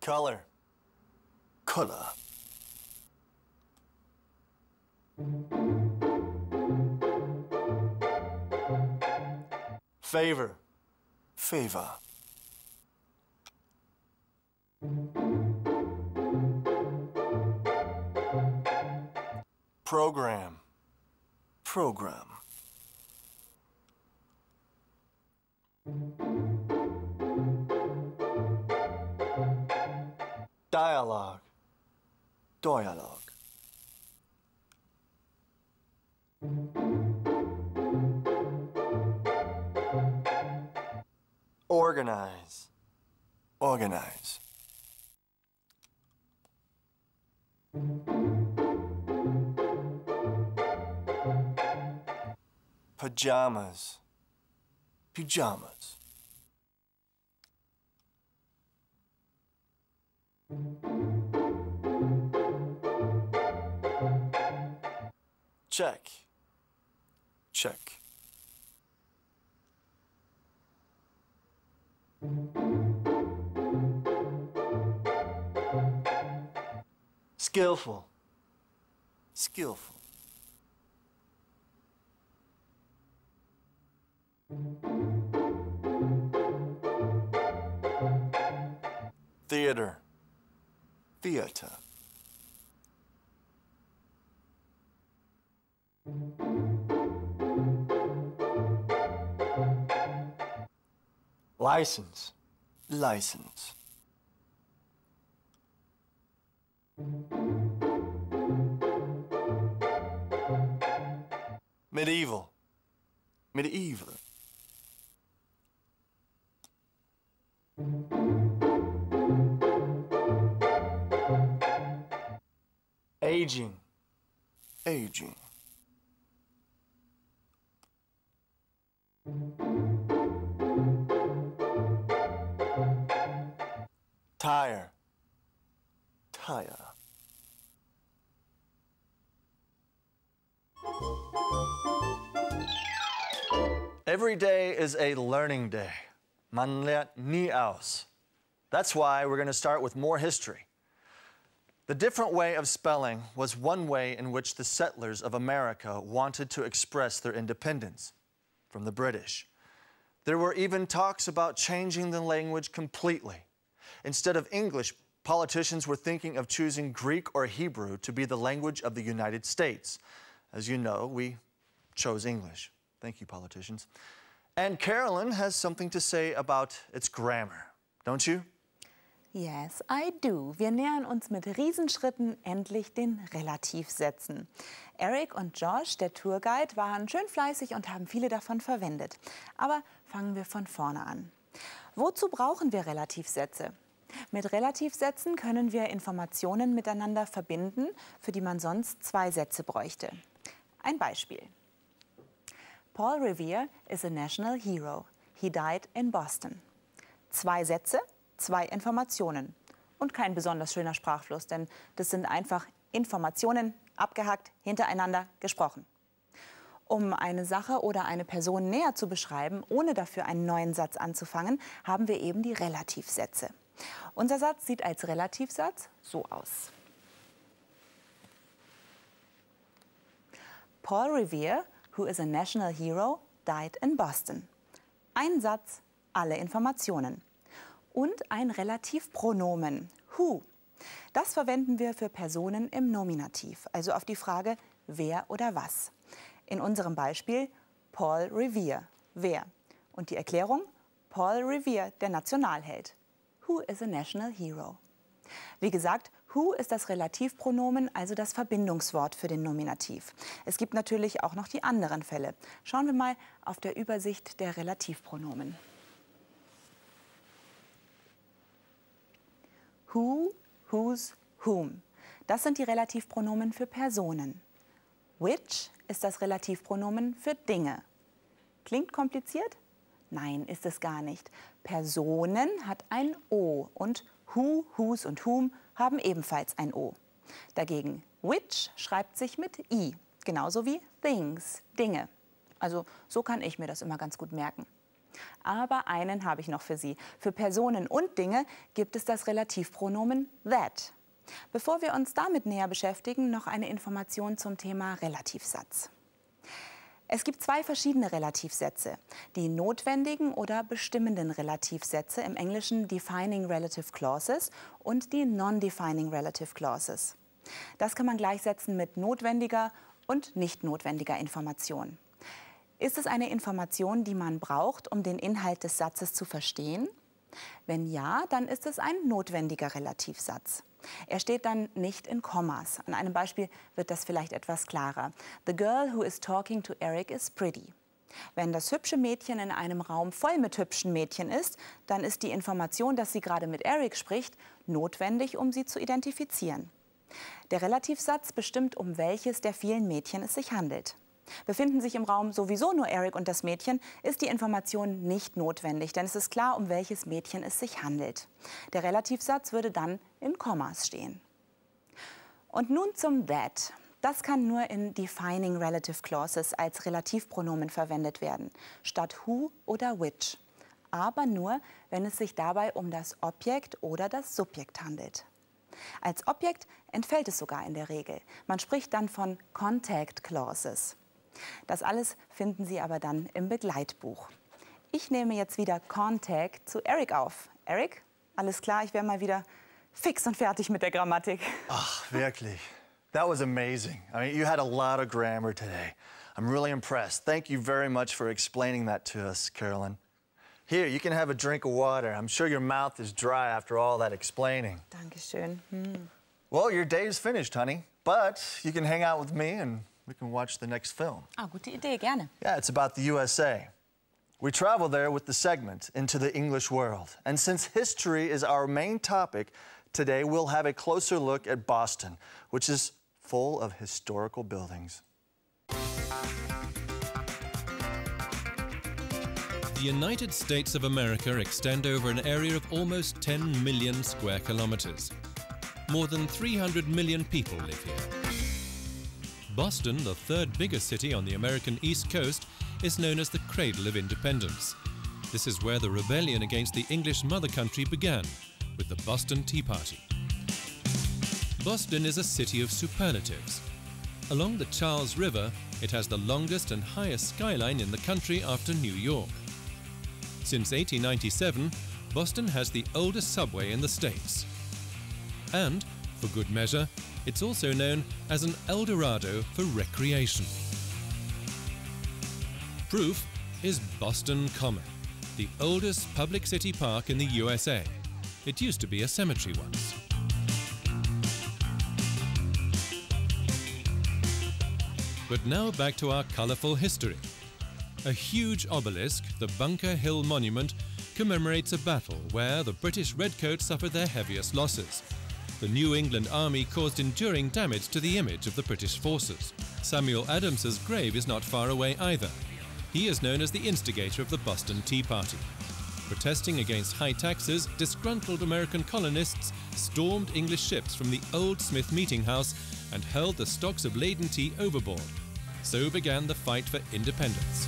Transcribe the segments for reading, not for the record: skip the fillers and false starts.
Color. Color. Favor. Favor. Program. Program. Dialogue. Dialogue. Organize. Organize. Pajamas. Pyjamas. Check. Check. Skillful. Skillful. Theater. Theater. License. License. Medieval. Medieval. Aging. Aging. Tire. Tire. Every day is a learning day. Man lernt nie aus. That's why we're going to start with more history. The different way of spelling was one way in which the settlers of America wanted to express their independence from the British. There were even talks about changing the language completely. Instead of English, politicians were thinking of choosing Greek or Hebrew to be the language of the United States. As you know, we chose English. Thank you, politicians. And Carolyn has something to say about its grammar, don't you? Yes, I do. Wir nähern uns mit Riesenschritten endlich den Relativsätzen. Eric und Josh, der Tourguide, waren schön fleißig und haben viele davon verwendet. Aber fangen wir von vorne an. Wozu brauchen wir Relativsätze? Mit Relativsätzen können wir Informationen miteinander verbinden, für die man sonst zwei Sätze bräuchte. Ein Beispiel. Paul Revere is a national hero. He died in Boston. Zwei Sätze, zwei Informationen. Und kein besonders schöner Sprachfluss, denn das sind einfach Informationen, abgehackt, hintereinander gesprochen. Um eine Sache oder eine Person näher zu beschreiben, ohne dafür einen neuen Satz anzufangen, haben wir eben die Relativsätze. Unser Satz sieht als Relativsatz so aus. Paul Revere, who is a national hero, died in Boston. Ein Satz, alle Informationen. Und ein Relativpronomen, who. Das verwenden wir für Personen im Nominativ, also auf die Frage, wer oder was. In unserem Beispiel Paul Revere, wer. Und die Erklärung, Paul Revere, der Nationalheld. Who is a national hero? Wie gesagt, who ist das Relativpronomen, also das Verbindungswort für den Nominativ. Es gibt natürlich auch noch die anderen Fälle. Schauen wir mal auf der Übersicht der Relativpronomen. Who, whose, whom. Das sind die Relativpronomen für Personen. Which ist das Relativpronomen für Dinge. Klingt kompliziert? Nein, ist es gar nicht. Personen hat ein O und who, whose und whom haben ebenfalls ein O. Dagegen which schreibt sich mit I, genauso wie things, Dinge. Also so kann ich mir das immer ganz gut merken. Aber einen habe ich noch für Sie. Für Personen und Dinge gibt es das Relativpronomen that. Bevor wir uns damit näher beschäftigen, noch eine Information zum Thema Relativsatz. Es gibt zwei verschiedene Relativsätze, die notwendigen oder bestimmenden Relativsätze, im Englischen Defining Relative Clauses, und die Non-Defining Relative Clauses. Das kann man gleichsetzen mit notwendiger und nicht notwendiger Information. Ist es eine Information, die man braucht, um den Inhalt des Satzes zu verstehen? Wenn ja, dann ist es ein notwendiger Relativsatz. Er steht dann nicht in Kommas. An einem Beispiel wird das vielleicht etwas klarer. The girl who is talking to Eric is pretty. Wenn das hübsche Mädchen in einem Raum voll mit hübschen Mädchen ist, dann ist die Information, dass sie gerade mit Eric spricht, notwendig, um sie zu identifizieren. Der Relativsatz bestimmt, um welches der vielen Mädchen es sich handelt. Befinden sich im Raum sowieso nur Eric und das Mädchen, ist die Information nicht notwendig, denn es ist klar, um welches Mädchen es sich handelt. Der Relativsatz würde dann in Kommas stehen. Und nun zum that. Das kann nur in Defining Relative Clauses als Relativpronomen verwendet werden, statt who oder which. Aber nur, wenn es sich dabei um das Objekt oder das Subjekt handelt. Als Objekt entfällt es sogar in der Regel. Man spricht dann von Contact Clauses. Das alles finden Sie aber dann im Begleitbuch. Ich nehme jetzt wieder Contact zu Eric auf. Eric, alles klar, ich wäre mal wieder fix und fertig mit der Grammatik. Ach, wirklich. That was amazing. I mean, you had a lot of grammar today. I'm really impressed. Thank you very much for explaining that to us, Carolyn. Here, you can have a drink of water. I'm sure your mouth is dry after all that explaining. Dankeschön. Well, your day is finished, honey. But you can hang out with me and we can watch the next film. Ah, gute Idee, gerne. Yeah, it's about the USA. We travel there with the segment into the English world. And since history is our main topic, today we'll have a closer look at Boston, which is full of historical buildings. The United States of America extend over an area of almost 10 million square kilometers. More than 300 million people live here. Boston, the third biggest city on the American East Coast, is known as the cradle of independence. This is where the rebellion against the English mother country began, with the Boston Tea Party. Boston is a city of superlatives. Along the Charles River, it has the longest and highest skyline in the country after New York. Since 1897, Boston has the oldest subway in the States. And, for good measure, it's also known as an El Dorado for recreation. Proof is Boston Common, the oldest public city park in the USA. It used to be a cemetery once. But now back to our colourful history. A huge obelisk, the Bunker Hill Monument, commemorates a battle where the British Redcoats suffered their heaviest losses. The New England Army caused enduring damage to the image of the British forces. Samuel Adams's grave is not far away either. He is known as the instigator of the Boston Tea Party. Protesting against high taxes, disgruntled American colonists stormed English ships from the Old Smith Meeting House and hurled the stocks of laden tea overboard. So began the fight for independence.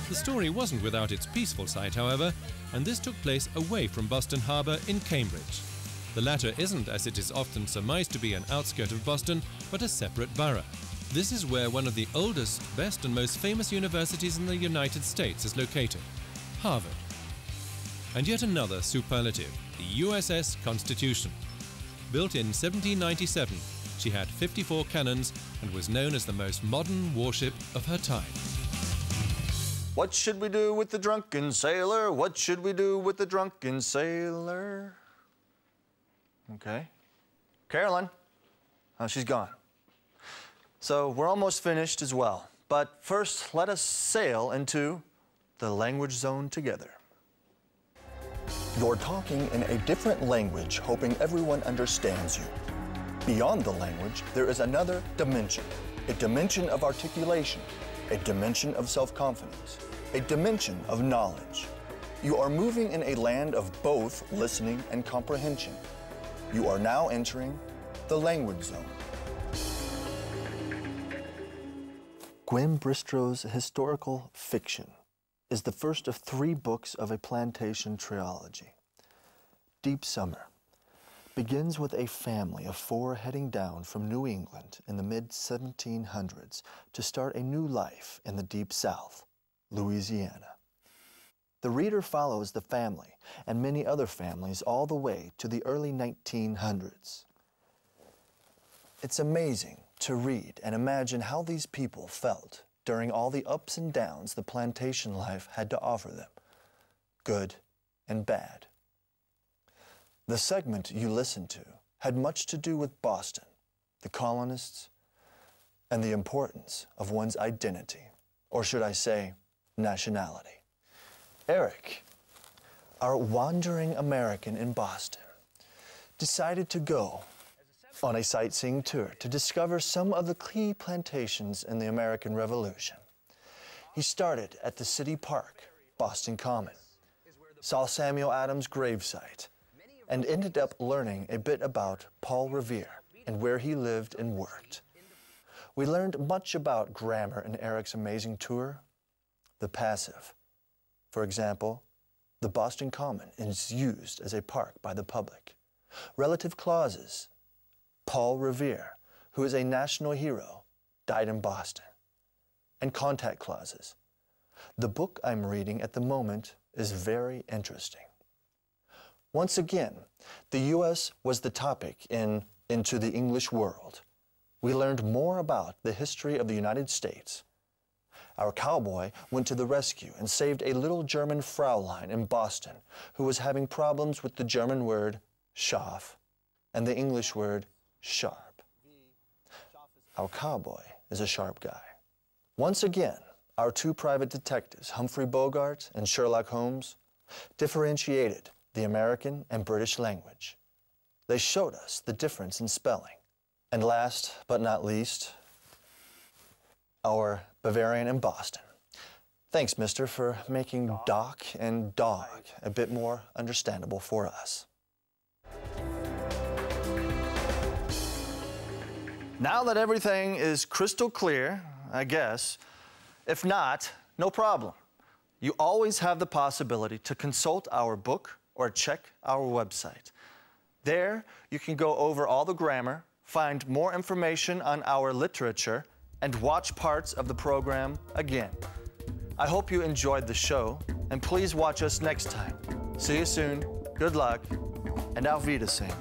The story wasn't without its peaceful side, however, and this took place away from Boston Harbour in Cambridge. The latter isn't, as it is often surmised, to be an outskirt of Boston, but a separate borough. This is where one of the oldest, best and most famous universities in the United States is located, Harvard. And yet another superlative, the USS Constitution. Built in 1797, she had 54 cannons and was known as the most modern warship of her time. What should we do with the drunken sailor? What should we do with the drunken sailor? Okay. Carolyn? Oh, she's gone. So we're almost finished as well. But first, let us sail into the language zone together. You're talking in a different language, hoping everyone understands you. Beyond the language, there is another dimension, a dimension of articulation, a dimension of self-confidence, a dimension of knowledge. You are moving in a land of both listening and comprehension. You are now entering the language zone. Gwyn Bristow's historical fiction is the first of 3 books of a plantation trilogy. Deep Summer begins with a family of 4 heading down from New England in the mid-1700s to start a new life in the Deep South, Louisiana. The reader follows the family and many other families all the way to the early 1900s. It's amazing to read and imagine how these people felt during all the ups and downs the plantation life had to offer them, good and bad. The segment you listened to had much to do with Boston, the colonists, and the importance of one's identity, or should I say, nationality. Eric, our wandering American in Boston, decided to go on a sightseeing tour to discover some of the key plantations in the American Revolution. He started at the City Park, Boston Common, saw Samuel Adams' gravesite, and ended up learning a bit about Paul Revere and where he lived and worked. We learned much about grammar in Eric's amazing tour. The passive. For example, the Boston Common is used as a park by the public. Relative clauses. Paul Revere, who is a national hero, died in Boston. And contact clauses. The book I'm reading at the moment is very interesting. Once again, the U.S. was the topic in Into the English World. We learned more about the history of the United States. Our cowboy went to the rescue and saved a little German Fraulein in Boston who was having problems with the German word scharf and the English word sharp. Our cowboy is a sharp guy. Once again, our 2 private detectives, Humphrey Bogart and Sherlock Holmes, differentiated the American and British language. They showed us the difference in spelling. And last but not least, our Bavarian in Boston. Thanks, mister, for making doc and dog a bit more understandable for us. Now that everything is crystal clear, I guess, if not, no problem. You always have the possibility to consult our book or check our website. There, you can go over all the grammar, find more information on our literature, and watch parts of the program again. I hope you enjoyed the show, and please watch us next time. See you soon, good luck, and auf Wiedersehen.